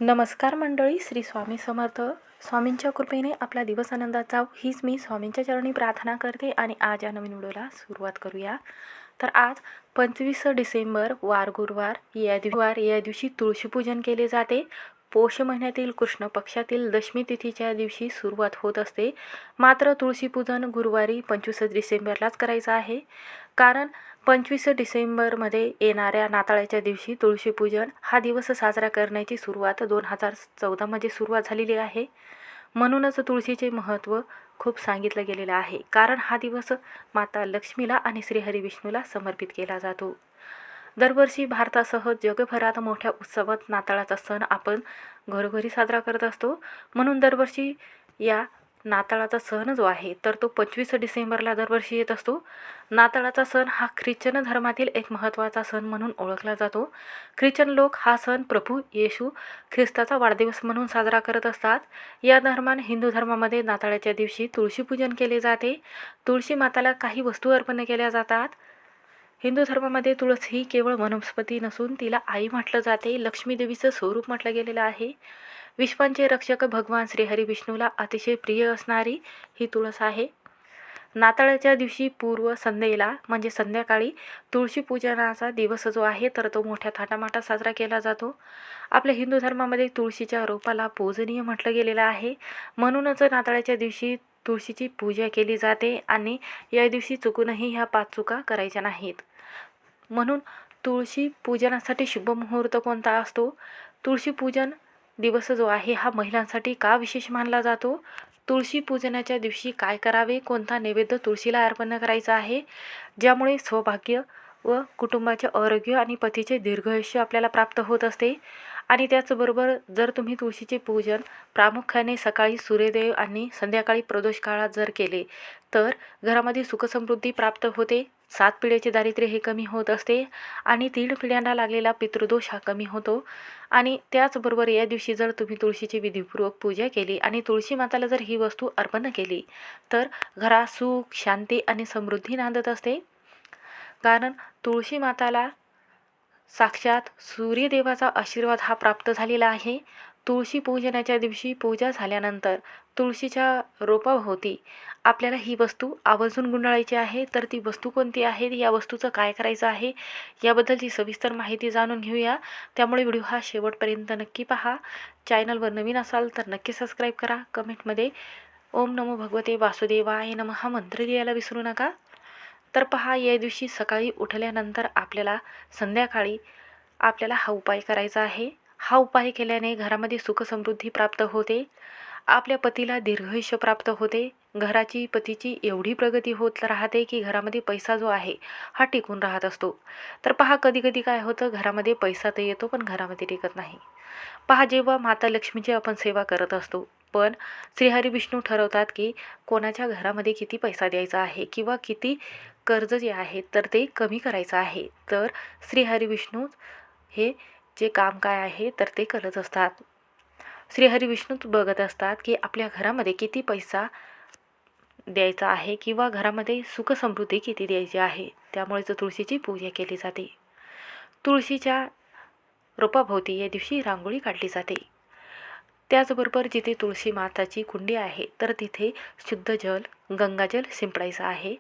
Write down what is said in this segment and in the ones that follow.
नमस्कार मंडळी, श्री स्वामी समर्थ. स्वामींच्या कृपेने आपला दिवस आनंदात जाऊ हीच मी स्वामींच्या चरणी प्रार्थना करते आणि आज या नवीन व्हिडिओला सुरुवात करूया. तर आज 25 डिसेंबर वार गुरुवार या दिवशी तुळशीपूजन केले जाते. पोष महिन्यातील कृष्ण पक्षातील दशमी तिथीच्या दिवशी सुरुवात होत असते. मात्र तुळशीपूजन गुरुवारी 25 डिसेंबरलाच करायचं आहे, कारण 25 डिसेंबरमध्ये येणाऱ्या नाताळाच्या दिवशी तुळशीपूजन हा दिवस साजरा करण्याची सुरुवात 2014मध्ये सुरुवात झालेली आहे. म्हणूनच तुळशीचे महत्त्व खूप सांगितलं गेलेलं आहे, कारण हा दिवस माता लक्ष्मीला आणि श्रीहरी विष्णूला समर्पित केला जातो. दरवर्षी भारतासह जगभरात मोठ्या उत्सवात नाताळाचा सण आपण घरोघरी साजरा करत असतो. म्हणून दरवर्षी या नाताळाचा सण जो आहे तर तो 25 डिसेंबरला दरवर्षी येत असतो. नाताळाचा सण हा ख्रिश्चन धर्मातील एक महत्त्वाचा सण म्हणून ओळखला जातो. ख्रिश्चन लोक हा सण प्रभू येशू ख्रिस्ताचा वाढदिवस म्हणून साजरा करत असतात. या दरम्यान हिंदू धर्मामध्ये नाताळाच्या दिवशी तुळशीपूजन केले जाते. तुळशी माताला काही वस्तू अर्पण केल्या जातात. हिंदू धर्मामध्ये तुळस ही केवळ वनस्पती नसून तिला आई म्हटलं जाते. लक्ष्मी देवीचं स्वरूप म्हटलं गेलेलं आहे. विश्वांचे रक्षक भगवान श्रीहरी विष्णूला अतिशय प्रिय असणारी ही तुळस आहे. नाताळाच्या दिवशी पूर्व संध्येला म्हणजे संध्याकाळी तुळशी पूजनाचा दिवस जो आहे तर तो मोठ्या थाटामाटात साजरा केला जातो. आपल्या हिंदू धर्मामध्ये तुळशीच्या रोपाला पूजनीय म्हटलं गेलेलं आहे. म्हणूनच नाताळाच्या दिवशी तुळशीची पूजा केली जाते आणि या दिवशी चुकूनही ह्या 5 चुका करायच्या नाहीत. म्हणून तुळशी पूजनासाठी शुभ मुहूर्त कोणता असतो? तुळशी पूजन दिवस जो आहे हा महिलांसाठी का विशेष मानला जातो? तुळशी पूजनाच्या दिवशी काय करावे? कोणता नैवेद्य तुळशीला अर्पण करायचा आहे, ज्यामुळे सौभाग्य व कुटुंबाचे आरोग्य आणि पतीचे दीर्घायुष्य आपल्याला प्राप्त होत असते. आणि त्याचबरोबर जर तुम्ही तुळशीचे पूजन प्रामुख्याने सकाळी सूर्योदय आणि संध्याकाळी प्रदोष काळात जर केले तर घरामध्ये सुखसमृद्धी प्राप्त होते. 7 पिढ्याचे दारिद्र्य हे कमी होत असते आणि 3 पिढ्यांना लागलेला पितृदोष हा कमी होतो. आणि त्याचबरोबर या दिवशी जर तुम्ही तुळशीची विधीपूर्वक पूजा केली आणि तुळशी माताला जर ही वस्तू अर्पण केली तर घरात सुख, शांती आणि समृद्धी नांदत असते. कारण तुळशी माताला साक्षात सूर्यदेवाचा आशीर्वाद हा प्राप्त झालेला आहे. तुळशी पूजनाच्या दिवशी पूजा झाल्यानंतर तुळशीच्या रोपाभोवती आपल्याला ही वस्तू आवर्जून गुंडाळायची आहे. तर ती वस्तू कोणती आहे, या वस्तूचं काय करायचं आहे, याबद्दलची सविस्तर माहिती जाणून घेऊया. त्यामुळे व्हिडिओ हा शेवटपर्यंत नक्की पहा. चॅनलवर नवीन असाल तर नक्की सबस्क्राईब करा. कमेंटमध्ये ओम नमो भगवते वासुदेवाय नमः हा मंत्र लिहायला विसरू नका. तर पहा, या दिवशी सकाळी उठल्यानंतर संध्याकाळी आपल्याला हा उपाय करायचा आहे. हा उपाय केल्याने घरामध्ये सुखसमृद्धी प्राप्त होते. आपल्या पतीला दीर्घायुष्य प्राप्त होते. घराची पतीची एवढी प्रगती होत राहते की घरामध्ये पैसा जो आहे हा टिकून राहत असतो. तर पहा, कधी कधी काय होतं, घरामध्ये पैसा तर येतो पण घरामध्ये टिकत नाही. पहा, जेव्हा माता लक्ष्मीची आपण सेवा करत असतो पण श्रीहरी विष्णू ठरवतात की कोणाच्या घरामध्ये किती पैसा द्यायचा आहे किंवा किती कर्ज जे आहे तर ते कमी करायचं आहे. तर श्रीहरी विष्णू हे जे काम काय आहे तर ते करत असतात. श्रीहरी विष्णूच बघत असतात की आपल्या घरामध्ये किती पैसा द्यायचा आहे किंवा घरामध्ये सुखसमृद्धी किती द्यायची आहे. त्यामुळेच तुळशीची पूजा केली जाते. तुळशीच्या रोपाभोवती या दिवशी रांगोळी काढली जाते. त्याचबरोबर जिथे तुळशी माताची कुंडी आहे तर तिथे शुद्ध जल, गंगाजल शिंपडायचं आहे.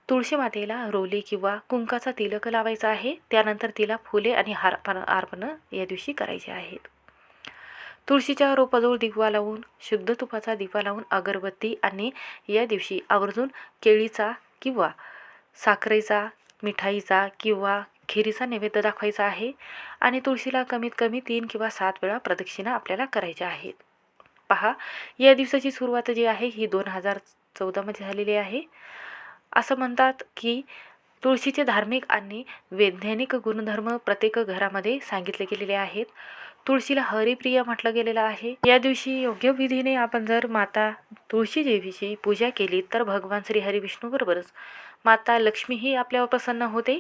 तुळशी मातेला रोली किंवा कुंकाचा तिलक लावायचा आहे. त्यानंतर तिला फुले आणि अर्पण या दिवशी करायचे आहेत. तुळशीच्या रोपाजवळ दिवा लावून, शुद्ध तुपाचा दिवा लावून अगरबत्ती आणि या दिवशी आवर्जून केळीचा किंवा साखरेचा, मिठाईचा किंवा खिरीचा नैवेद्य दाखवायचा आहे. आणि तुळशीला कमीत कमी 3 किंवा 7 वेळा प्रदक्षिणा आपल्याला करायच्या आहेत. पहा, या दिवसाची सुरुवात जी आहे ही 2014मध्ये झालेली आहे. असं म्हणतात की तुळशीचे धार्मिक आणि वैज्ञानिक गुणधर्म प्रत्येक घरामध्ये सांगितले गेलेले आहेत. तुळशीला हरिप्रिया म्हटलं गेलेलं आहे. या दिवशी योग्य विधीने आपण जर माता तुळशी देवीची पूजा केली तर भगवान श्री हरी विष्णूबरोबरच माता लक्ष्मीही आपल्यावर प्रसन्न होते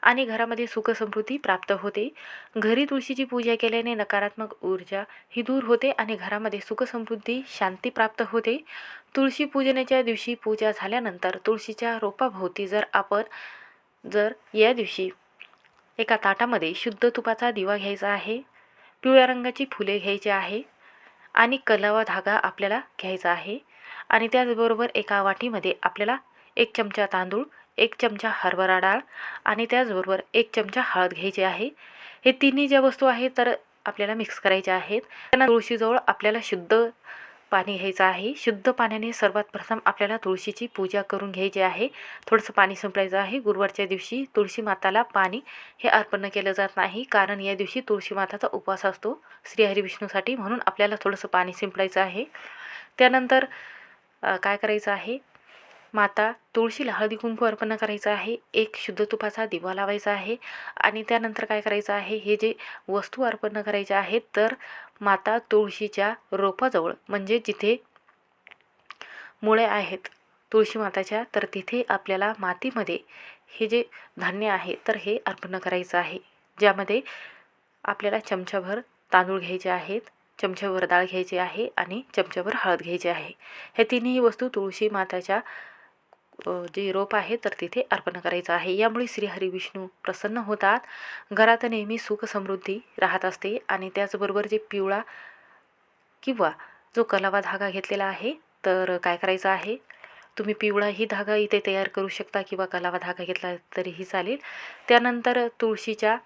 आणि घरामध्ये सुखसमृद्धी प्राप्त होते. घरी तुळशीची पूजा केल्याने नकारात्मक ऊर्जा ही दूर होते आणि घरामध्ये सुखसमृद्धी, शांती प्राप्त होते. तुळशी पूजनाच्या दिवशी पूजा झाल्यानंतर तुळशीच्या रोपाभोवती जर या दिवशी एका ताटामध्ये शुद्ध तुपाचा दिवा घ्यायचा आहे. पिवळ्या रंगाची फुले घ्यायची आहे आणि कलावा धागा आपल्याला घ्यायचा आहे. आणि त्याचबरोबर एका वाटीमध्ये आपल्याला 1 चमचा तांदूळ, 1 चमचा हरभरा डाळ आणि त्याचबरोबर 1 चमचा हळद घ्यायची आहे. हे तिन्ही ज्या वस्तू आहेत तर आपल्याला मिक्स करायच्या आहेत. त्यानंतर तुळशीजवळ आपल्याला शुद्ध पाणी घ्यायचं आहे. शुद्ध पाण्याने सर्वात प्रथम आपल्याला तुळशीची पूजा करून घ्यायची आहे. थोडंसं पाणी शिंपडायचं आहे. गुरुवारच्या दिवशी तुळशी माताला पाणी हे अर्पण केलं जात नाही, कारण या दिवशी तुळशी माताचा उपवास असतो श्रीहरी विष्णूसाठी, म्हणून आपल्याला थोडंसं पाणी शिंपडायचं आहे. त्यानंतर काय करायचं आहे, माता तुळशीला हळदी कुंकू अर्पण करायचं आहे. एक शुद्ध तुपाचा दिवा लावायचा आहे आणि त्यानंतर काय करायचं आहे, हे जे वस्तू अर्पण करायच्या आहेत तर माता तुळशीच्या रोपाजवळ, म्हणजे जिथे मुळे आहेत तुळशी माताच्या, तर तिथे आपल्याला मातीमध्ये हे जे धान्य आहे तर हे अर्पण करायचं आहे. ज्यामध्ये आपल्याला चमचाभर तांदूळ घ्यायचे आहेत, चमचाभर डाळ घ्यायची आहे आणि चमचाभर हळद घ्यायची आहे. हे तिन्ही वस्तू तुळशी माताच्या जे रोप आहे तर तिथे अर्पण करायचं आहे. यामुळे श्रीहरी विष्णू प्रसन्न होतात. घरात नेहमी सुख समृद्धी राहत असते. आणि त्याचबरोबर जे पिवळा किंवा जो कलावा धागा घेतलेला आहे तर काय करायचं आहे, तुम्ही पिवळाही धागा इथे तयार करू शकता किंवा कलावा धागा घेतला तरीही चालेल. त्यानंतर तुळशीच्या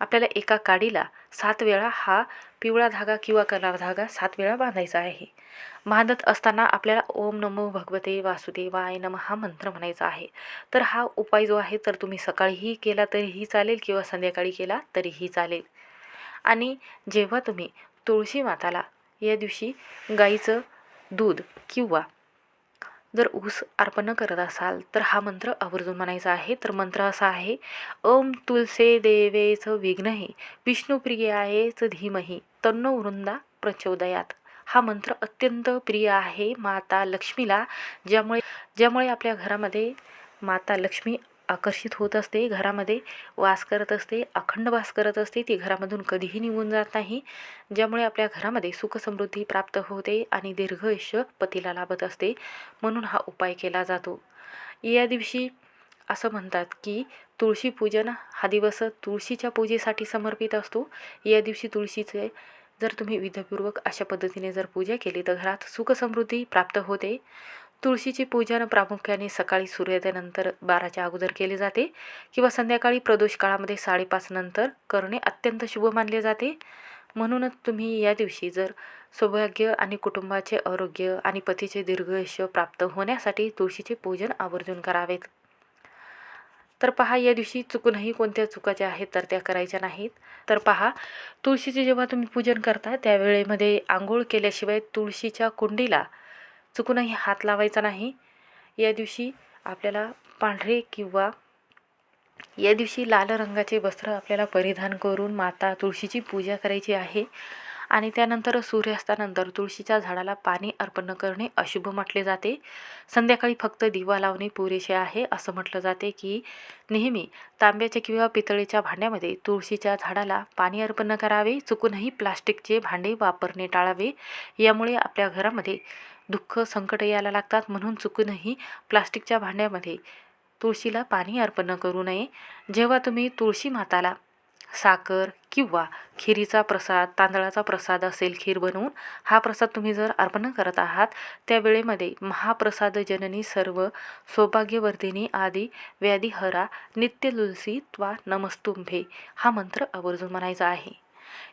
आपल्याला एका काडीला 7 वेळा हा पिवळा धागा किंवा कलावा धागा 7 वेळा बांधायचा आहे. बांधत असताना आपल्याला ओम नमो भगवते वासुदेवाय नमः हा मंत्र म्हणायचा आहे. तर हा उपाय जो आहे तर तुम्ही सकाळीही केला तरीही चालेल किंवा संध्याकाळी केला तरीही चालेल. आणि जेव्हा तुम्ही तुळशी माताला या दिवशी गाईचं दूध किंवा जर ऊस अर्पण करत असाल तर हा मंत्र आवर्जून म्हणायचा आहे. तर मंत्र असा आहे, ओम तुलसे देवेच विघ्नहि विष्णुप्रियायेच धीमहि तन्नो वृंदा प्रचोदयात. हा मंत्र अत्यंत प्रिय आहे माता लक्ष्मीला, ज्यामुळे आपल्या घरामध्ये माता लक्ष्मी आकर्षित होत असते, घरामध्ये वास करत असते, अखंड वास करत असते. ती घरामधून कधीही निघून जात नाही, ज्यामुळे आपल्या घरामध्ये सुखसमृद्धी प्राप्त होते आणि दीर्घ आयुष्य पतीला लाभत असते. म्हणून हा उपाय केला जातो. या दिवशी असं म्हणतात की तुळशी पूजन हा दिवस तुळशीच्या पूजेसाठी समर्पित असतो. या दिवशी तुळशीचे जर तुम्ही विधीपूर्वक अशा पद्धतीने जर पूजा केली तर घरात सुखसमृद्धी प्राप्त होते. तुळशीचे पूजन प्रामुख्याने सकाळी सूर्योदयानंतर 12च्या अगोदर केले जाते किंवा संध्याकाळी प्रदोष काळामध्ये 5:30 नंतर करणे अत्यंत शुभ मानले जाते. म्हणूनच तुम्ही या दिवशी जर सौभाग्य आणि कुटुंबाचे आरोग्य आणि पतीचे दीर्घायुष्य प्राप्त होण्यासाठी तुळशीचे पूजन आवर्जून करावेत. तर पहा, या दिवशी चुकूनही कोणत्या चुका ज्या आहेत तर त्या करायच्या नाहीत. तर पहा, तुळशीचे जेव्हा तुम्ही पूजन करता त्यावेळेमध्ये आंघोळ केल्याशिवाय तुळशीच्या कुंडीला चुकूनही हात लावायचा नाही. या दिवशी आपल्याला पांढरे किंवा या दिवशी लाल रंगाचे वस्त्र आपल्याला परिधान करून माता तुळशीची पूजा करायची आहे. आणि त्यानंतर सूर्यास्तानंतर तुळशीच्या झाडाला पाणी अर्पण करणे अशुभ म्हटले जाते. संध्याकाळी फक्त दिवा लावणे पुरेसे आहे. असं म्हटलं जाते की नेहमी तांब्याच्या किंवा पितळेच्या भांड्यामध्ये तुळशीच्या झाडाला पाणी अर्पण करावे. चुकूनही प्लास्टिकचे भांडे वापरणे टाळावे. यामुळे आपल्या घरामध्ये दुःख संकट यायला लागतात. म्हणून चुकूनही प्लास्टिकच्या भांड्यामध्ये तुळशीला पाणी अर्पण करू नये. जेव्हा तुम्ही तुळशी माताला साखर किंवा खिरीचा प्रसाद, तांदळाचा प्रसाद असेल खीर बनवून, हा प्रसाद तुम्ही जर अर्पण करत आहात त्यावेळेमध्ये महाप्रसाद जननी सर्व सौभाग्यवर्धिनी आदी व्याधिहरा नित्य तुलसी त्वा नमस्तुंभे हा मंत्र आवर्जून म्हणायचा आहे.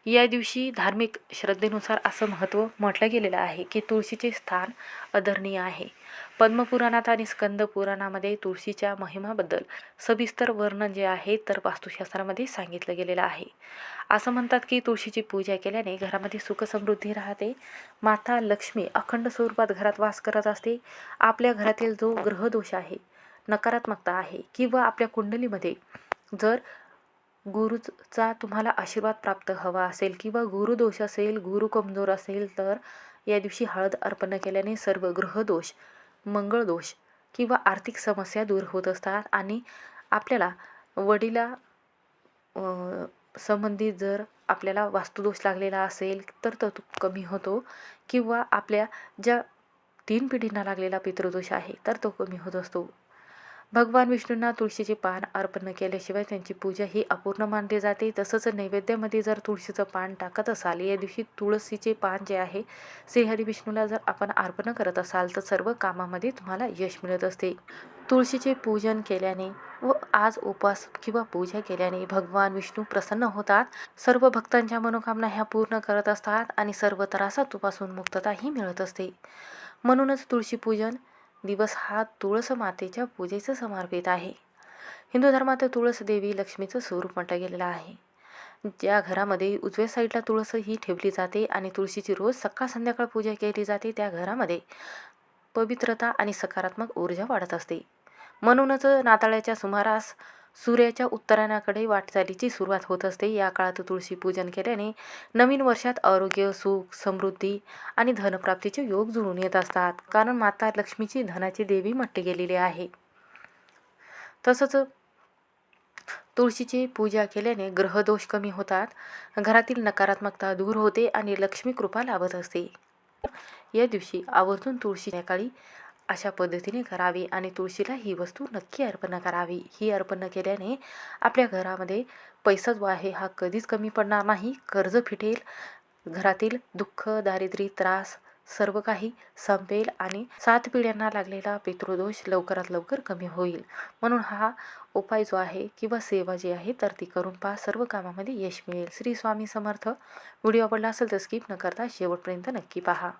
या दिवशी धार्मिक श्रद्धेनुसार असं महत्त्व म्हटलं गेलेलं आहे की तुळशीचे स्थान आदरणीय आहे. पद्मपुराणात आणि स्कंद पुराणामध्ये तुळशीच्या महिमाबद्दल सविस्तर वर्णन जे आहे तर वास्तुशास्त्रामध्ये सांगितलं गेलेलं आहे. असं म्हणतात की तुळशीची पूजा केल्याने घरामध्ये सुखसमृद्धी राहते. माता लक्ष्मी अखंड स्वरूपात घरात वास करत असते. आपल्या घरातील जो ग्रहदोष आहे, नकारात्मकता आहे किंवा आपल्या कुंडलीमध्ये जर गुरुचा तुम्हाला आशीर्वाद प्राप्त हवा असेल किंवा गुरुदोष असेल, गुरु कमजोर असेल, तर या दिवशी हळद अर्पण केल्याने सर्व ग्रहदोष, मंगळदोष किंवा आर्थिक समस्या दूर होत असतात. आणि आपल्याला वडिला संबंधित जर आपल्याला वास्तुदोष लागलेला असेल तर तो कमी होतो किंवा आपल्या ज्या 3 पिढींना लागलेला पितृदोष आहे तर तो कमी होत असतो. भगवान विष्णूंना तुळशीचे पान अर्पण केल्याशिवाय त्यांची पूजा ही अपूर्ण मानली जाते. तसंच नैवेद्यामध्ये जर तुळशीचं पान टाकत असाल, या दिवशी तुळशीचे पान जे आहे श्रीहरी विष्णूला जर आपण अर्पण करत असाल तर सर्व कामामध्ये तुम्हाला यश मिळत असते. तुळशीचे पूजन केल्याने व आज उपवास किंवा पूजा केल्याने भगवान विष्णू प्रसन्न होतात. सर्व भक्तांच्या मनोकामना ह्या पूर्ण करत असतात आणि सर्व त्रासापासून मुक्तताही मिळत असते. म्हणूनच तुळशी पूजन दिवस हा तुळस मातेच्या पूजेचं समर्पित आहे. हिंदू धर्मात तुळस देवी लक्ष्मीचं स्वरूप म्हटलं गेलेलं आहे. ज्या घरामध्ये उजव्या साईडला तुळस ही ठेवली जाते आणि तुळशीची रोज सकाळ संध्याकाळ पूजा केली जाते, त्या घरामध्ये पवित्रता आणि सकारात्मक ऊर्जा वाढत असते. म्हणूनच नाताळाच्या सुमारास सूर्याच्या उत्तरायणाकडे वाटचालीची सुरुवात होत असते. या काळात तुळशी पूजन केल्याने नवीन वर्षात आरोग्य, सुख, समृद्धी आणि धनप्राप्तीचे योग जुळून येत असतात. कारण माता लक्ष्मीची धनाची देवी म्हटली गेलेली आहे. तसंच तुळशीची पूजा केल्याने ग्रहदोष कमी होतात, घरातील नकारात्मकता दूर होते आणि लक्ष्मी कृपा लाभत असते. या दिवशी आवर्जून तुळशी सकाळी अशा पद्धतीने करावी आणि तुळशीला ही वस्तू नक्की अर्पण करावी. ही अर्पण केल्याने आपल्या घरामध्ये पैसा जो आहे हा कधीच कमी पडणार नाही, कर्ज फिटेल, घरातील दुःख, दारिद्र्य, त्रास सर्व काही संपेल आणि 7 पिढ्यांना लागलेला पितृदोष लवकरात लवकर कमी होईल. म्हणून हा उपाय जो आहे किंवा सेवा जी आहे तर ती करून पहा, सर्व कामामध्ये यश मिळेल. श्री स्वामी समर्थ. व्हिडिओ आवडला असेल तर स्किप न करता शेवटपर्यंत नक्की पहा.